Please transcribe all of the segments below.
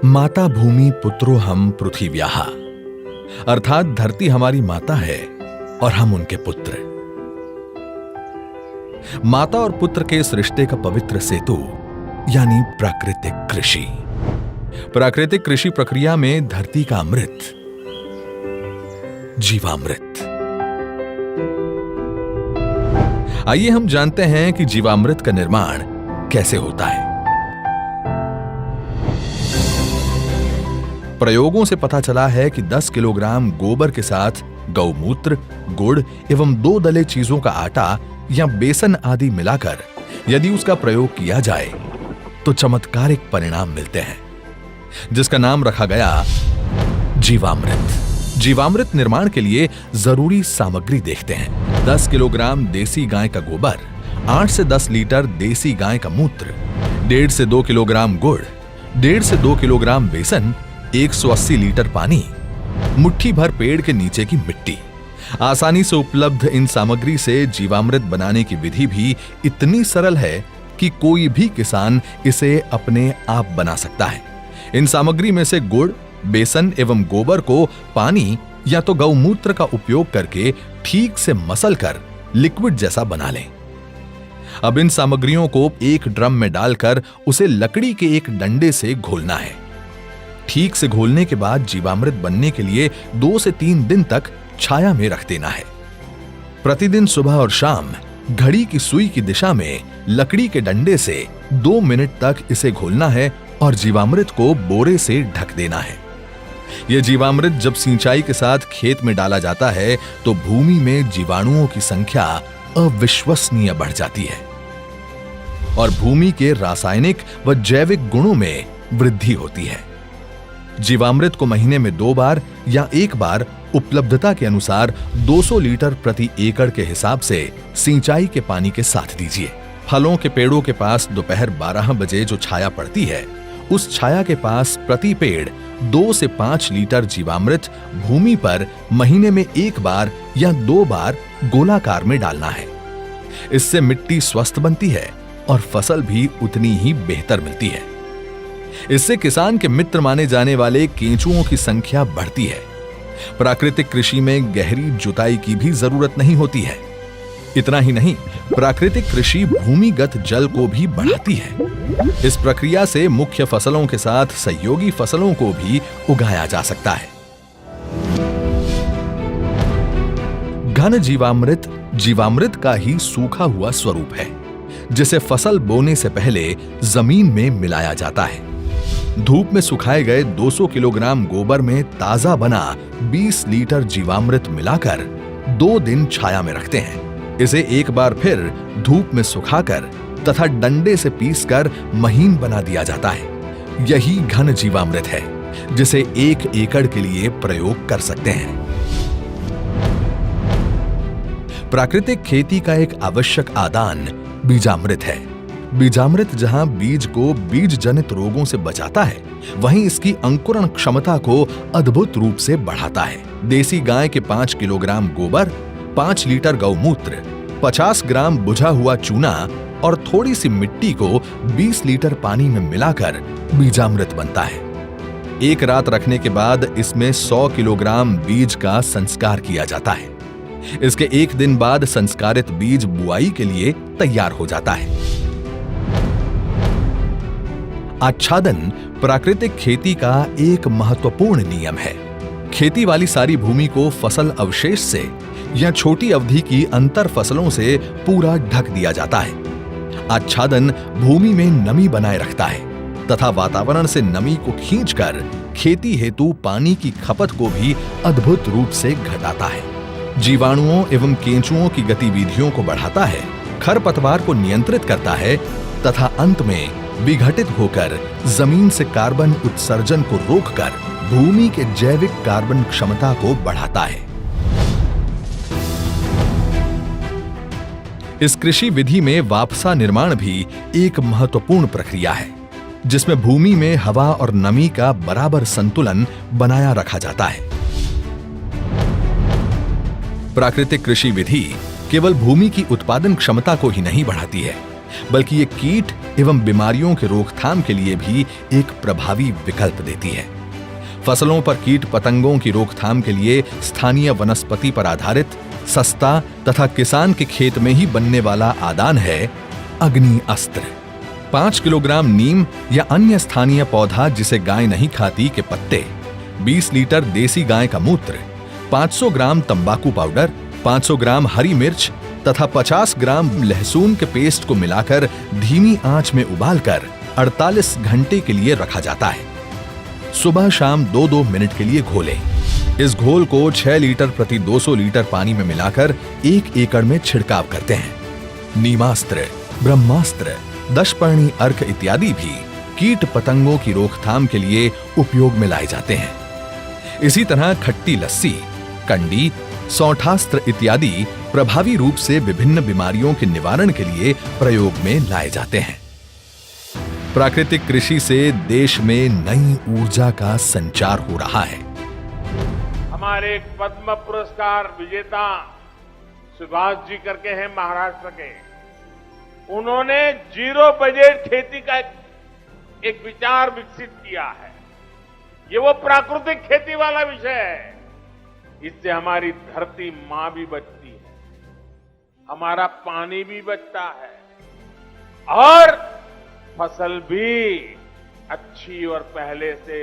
माता भूमि पुत्रो हम पृथिव्याः, अर्थात धरती हमारी माता है और हम उनके पुत्र। माता और पुत्र के इस रिश्ते का पवित्र सेतु यानी प्राकृतिक कृषि। प्राकृतिक कृषि प्रक्रिया में धरती का अमृत, जीवामृत। आइए हम जानते हैं कि जीवामृत का निर्माण कैसे होता है। प्रयोगों से पता चला है कि 10 किलोग्राम गोबर के साथ गौमूत्र, गुड़ एवं 2 दले चीजों का आटा या बेसन आदि मिलाकर यदि उसका प्रयोग किया जाए तो चमत्कारिक परिणाम मिलते हैं, जिसका नाम रखा गया जीवामृत। जीवामृत निर्माण के लिए जरूरी सामग्री देखते हैं। 10 किलोग्राम देसी गाय का गोबर, 8 से 10 लीटर देसी गाय का मूत्र, 1.5 से 2 किलोग्राम गुड़, 1.5 से 2 किलोग्राम बेसन, 180 लीटर पानी, मुट्ठी भर पेड़ के नीचे की मिट्टी। आसानी से उपलब्ध इन सामग्री से जीवामृत बनाने की विधि भी इतनी सरल है कि कोई भी किसान इसे अपने आप बना सकता है। इन सामग्री में से गुड़, बेसन एवं गोबर को पानी या तो गौमूत्र का उपयोग करके ठीक से मसलकर लिक्विड जैसा बना लें। अब इन सामग्रियों को एक ड्रम में डालकर उसे लकड़ी के एक डंडे से घोलना है। ठीक से घोलने के बाद जीवामृत बनने के लिए 2 से 3 दिन तक छाया में रख देना है। प्रतिदिन सुबह और शाम घड़ी की सुई की दिशा में लकड़ी के डंडे से 2 मिनट तक इसे घोलना है और जीवामृत को बोरे से ढक देना है। यह जीवामृत जब सिंचाई के साथ खेत में डाला जाता है तो भूमि में जीवाणुओं की संख्या अविश्वसनीय बढ़ जाती है और भूमि के रासायनिक व जैविक गुणों में वृद्धि होती है। जीवामृत को महीने में 2 बार या 1 बार उपलब्धता के अनुसार 200 लीटर प्रति एकड़ के हिसाब से सिंचाई के पानी के साथ दीजिए। फलों के पेड़ों के पास दोपहर 12 बजे जो छाया पड़ती है, उस छाया के पास प्रति पेड़ 2 से 5 लीटर जीवामृत भूमि पर महीने में 1 बार या 2 बार गोलाकार में डालना है। इससे मिट्टी स्वस्थ बनती है और फसल भी उतनी ही बेहतर मिलती है। इससे किसान के मित्र माने जाने वाले केंचुओं की संख्या बढ़ती है। प्राकृतिक कृषि में गहरी जुताई की भी जरूरत नहीं होती है। इतना ही नहीं, प्राकृतिक कृषि भूमिगत जल को भी बढ़ाती है। इस प्रक्रिया से मुख्य फसलों के साथ सहयोगी फसलों को भी उगाया जा सकता है। घन जीवामृत जीवामृत का ही सूखा हुआ स्वरूप है, जिसे फसल बोने से पहले जमीन में मिलाया जाता है। धूप में सुखाए गए 200 किलोग्राम गोबर में ताजा बना 20 लीटर जीवामृत मिलाकर 2 दिन छाया में रखते हैं। इसे एक बार फिर धूप में सुखाकर तथा डंडे से पीसकर महीन बना दिया जाता है। यही घन जीवामृत है, जिसे 1 एकड़ के लिए प्रयोग कर सकते हैं। प्राकृतिक खेती का एक आवश्यक आदान बीजामृत है। बीजामृत जहां बीज को बीज जनित रोगों से बचाता है, वहीं इसकी अंकुरण क्षमता को अद्भुत रूप से बढ़ाता है। देसी गाय के 5 किलोग्राम गोबर, 5 लीटर गौमूत्र, 50 ग्राम बुझा हुआ चूना और थोड़ी सी मिट्टी को 20 लीटर पानी में मिलाकर बीजामृत बनता है। एक रात रखने के बाद इसमें 100 किलोग्राम बीज का संस्कार किया जाता है। इसके 1 दिन बाद संस्कारित बीज बुआई के लिए तैयार हो जाता है। आच्छादन प्राकृतिक खेती का एक महत्वपूर्ण नियम है। खेती वाली सारी भूमि को फसल अवशेष से या छोटी अवधि की अंतर फसलों से पूरा ढक दिया जाता है। आच्छादन भूमि में नमी बनाए रखता है तथा वातावरण से नमी को खींचकर खेती हेतु पानी की खपत को भी अद्भुत रूप से घटाता है। जीवाणुओं एवं केंचुओं की गतिविधियों को बढ़ाता है, खरपतवार को नियंत्रित करता है तथा अंत में विघटित होकर जमीन से कार्बन उत्सर्जन को रोककर भूमि के जैविक कार्बन क्षमता को बढ़ाता है। इस कृषि विधि में वापसा निर्माण भी एक महत्वपूर्ण प्रक्रिया है, जिसमें भूमि में हवा और नमी का बराबर संतुलन बनाया रखा जाता है। प्राकृतिक कृषि विधि केवल भूमि की उत्पादन क्षमता को ही नहीं बढ़ाती है, बल्कि ये कीट एवं बीमारियों के रोकथाम के लिए भी एक प्रभावी विकल्प देती है। फसलों पर कीट पतंगों की रोकथाम के लिए स्थानीय वनस्पति पर आधारित सस्ता तथा किसान के खेत में ही बनने वाला आदान है अग्नि अस्त्र। 5 किलोग्राम नीम या अन्य स्थानीय पौधा जिसे गाय नहीं खाती के पत्ते, 20 लीटर देसी गाय का मूत्र, 500 ग्राम तंबाकू पाउडर, 500 ग्राम हरी मिर्च तथा 50 ग्राम लहसुन के पेस्ट को मिलाकर धीमी आंच में उबालकर 48 घंटे के लिए रखा जाता है। सुबह शाम 2-2 मिनट के लिए घोलें। इस घोल को 6 लीटर प्रति 200 लीटर पानी में मिलाकर 1 एकड़ में छिड़काव करते हैं। नीमास्त्र, ब्रह्मास्त्र, दशपर्णी अर्क इत्यादि भी कीट पतंगों की रोकथाम के लिए उपयोग में लाए जाते हैं। इसी तरह खट्टी लस्सी, कंडी, सौठास्त्र इत्यादि प्रभावी रूप से विभिन्न बीमारियों के निवारण के लिए प्रयोग में लाए जाते हैं। प्राकृतिक कृषि से देश में नई ऊर्जा का संचार हो रहा है। हमारे पद्म पुरस्कार विजेता सुभाष जी करके हैं महाराष्ट्र के, उन्होंने जीरो बजट खेती का एक विचार विकसित किया है। ये वो प्राकृतिक खेती वाला विषय है। इससे हमारी धरती मां भी बचती है, हमारा पानी भी बचता है और फसल भी अच्छी और पहले से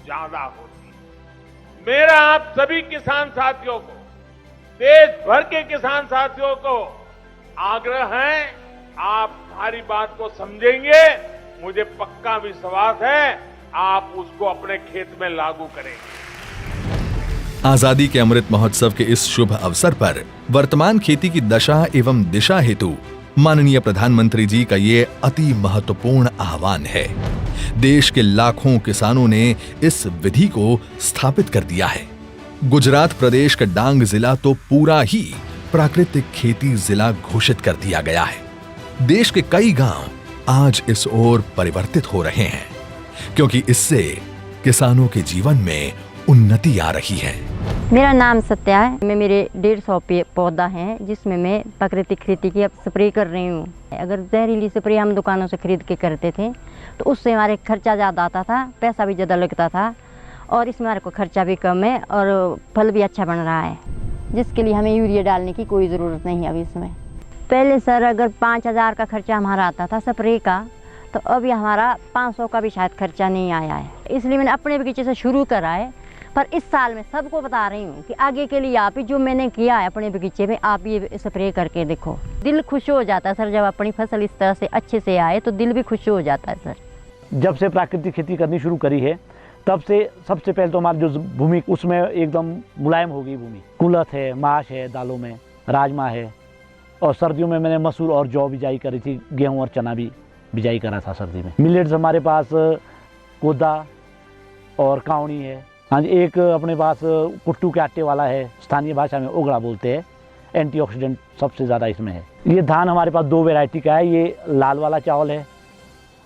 ज्यादा होती है। मेरा आप सभी किसान साथियों को, देश भर के किसान साथियों को आग्रह है, आप हमारी बात को समझेंगे, मुझे पक्का विश्वास है आप उसको अपने खेत में लागू करेंगे। आजादी के अमृत महोत्सव के इस शुभ अवसर पर वर्तमान खेती की दशा एवं दिशा हेतु माननीय प्रधानमंत्री जी का ये अति महत्वपूर्ण आह्वान है। देश के लाखों किसानों ने इस विधि को स्थापित कर दिया है। गुजरात प्रदेश का डांग जिला तो पूरा ही प्राकृतिक खेती जिला घोषित कर दिया गया है। देश के कई गांव आज इस ओर परिवर्तित हो रहे हैं, क्योंकि इससे किसानों के जीवन में उन्नति आ रही है। मेरा नाम सत्या है। मेरे 150 पौधा हैं जिसमें मैं प्राकृतिक खेती की अब स्प्रे कर रही हूँ। अगर जहरीली स्प्रे हम दुकानों से खरीद के करते थे तो उससे हमारे खर्चा ज़्यादा आता था, पैसा भी ज़्यादा लगता था, और इसमें हमारे को खर्चा भी कम है और फल भी अच्छा बन रहा है, जिसके लिए हमें यूरिया डालने की कोई ज़रूरत नहीं है अभी इसमें। पहले सर अगर 5000 का खर्चा हमारा आता था स्प्रे का, तो अभी हमारा 500 का भी शायद खर्चा नहीं आया है। इसलिए मैंने अपने बगीचे से शुरू करा है, पर इस साल मैं सबको बता रही हूँ कि आगे के लिए आप ही जो मैंने किया है अपने बगीचे में, आप ये स्प्रे करके देखो। दिल खुश हो जाता है सर, जब अपनी फसल इस तरह से अच्छे से आए तो दिल भी खुश हो जाता है सर। जब से प्राकृतिक खेती करनी शुरू करी है तब से सबसे पहले तो हमारी जो भूमि उसमें एकदम मुलायम हो गई भूमि। कुलथ है, माश है, दालों में राजमा है, और सर्दियों में मैंने मसूर और जौ बिजाई करी थी, गेहूँ और चना भी बिजाई करा था सर्दी में। मिलेट्स हमारे पास कोदा और कावनी है। हाँ जी, एक अपने पास कुट्टू के आटे वाला है, स्थानीय भाषा में ओगड़ा बोलते हैं। एंटीऑक्सीडेंट सबसे ज़्यादा इसमें है। ये धान हमारे पास 2 वैरायटी का है, ये लाल वाला चावल है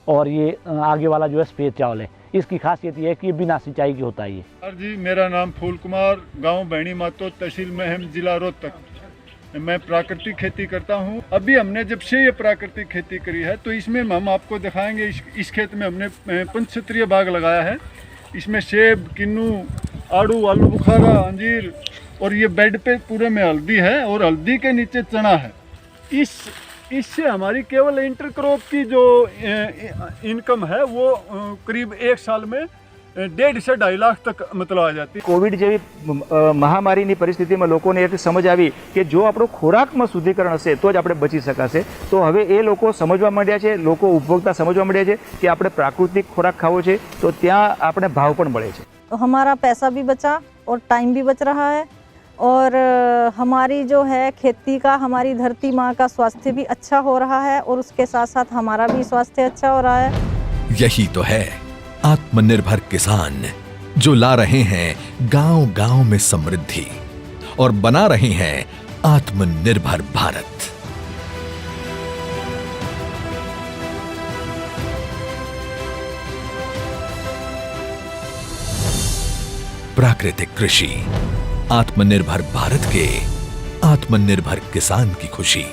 और ये आगे वाला जो है सफ़ेद चावल है। इसकी खासियत ये है कि ये बिना सिंचाई की होता है। ये सर जी, मेरा नाम फूल कुमार, गांव बहनी मातो, तहसील महम, जिला रोहतक। मैं प्राकृतिक खेती करता हूं। अभी हमने जब से ये प्राकृतिक खेती करी है तो इसमें हम आपको दिखाएंगे। इस खेत में हमने पंचक्षेत्रीय बाग लगाया है। इसमें सेब, किन्नू, आड़ू, आलू बुखारा, अंजीर, और ये बेड पे पूरे में हल्दी है और हल्दी के नीचे चना है। इससे हमारी केवल इंटरक्रॉप की जो इनकम है वो करीब 1 साल में 1.5 से 2.5 લાખ તક मतलब आ जाती। कोविड જેવી મહામારીની પરિસ્થિતિમાં લોકોને એક સમજ આવી કે જો આપણો ખોરાકમાં શુદ્ધિકરણ હશે તો જ આપણે બચી શકાશે। તો હવે એ લોકો સમજવા માંડ્યા છે, લોકો ઉપભોક્તા સમજવા માંડ્યા છે કે આપણે પ્રાકૃતિક ખોરાક ખાવો છે, તો ત્યાં આપણે ભાવ પણ મળે છે। तो हमारा पैसा भी बचा और टाइम भी बच रहा है, और हमारी जो है खेती का, हमारी धरती माँ का स्वास्थ्य भी अच्छा हो रहा है, और उसके साथ साथ हमारा भी स्वास्थ्य अच्छा हो रहा है। यही तो है आत्मनिर्भर किसान, जो ला रहे हैं गांव-गांव में समृद्धि और बना रहे हैं आत्मनिर्भर भारत। प्राकृतिक कृषि आत्मनिर्भर भारत के आत्मनिर्भर किसान की खुशी।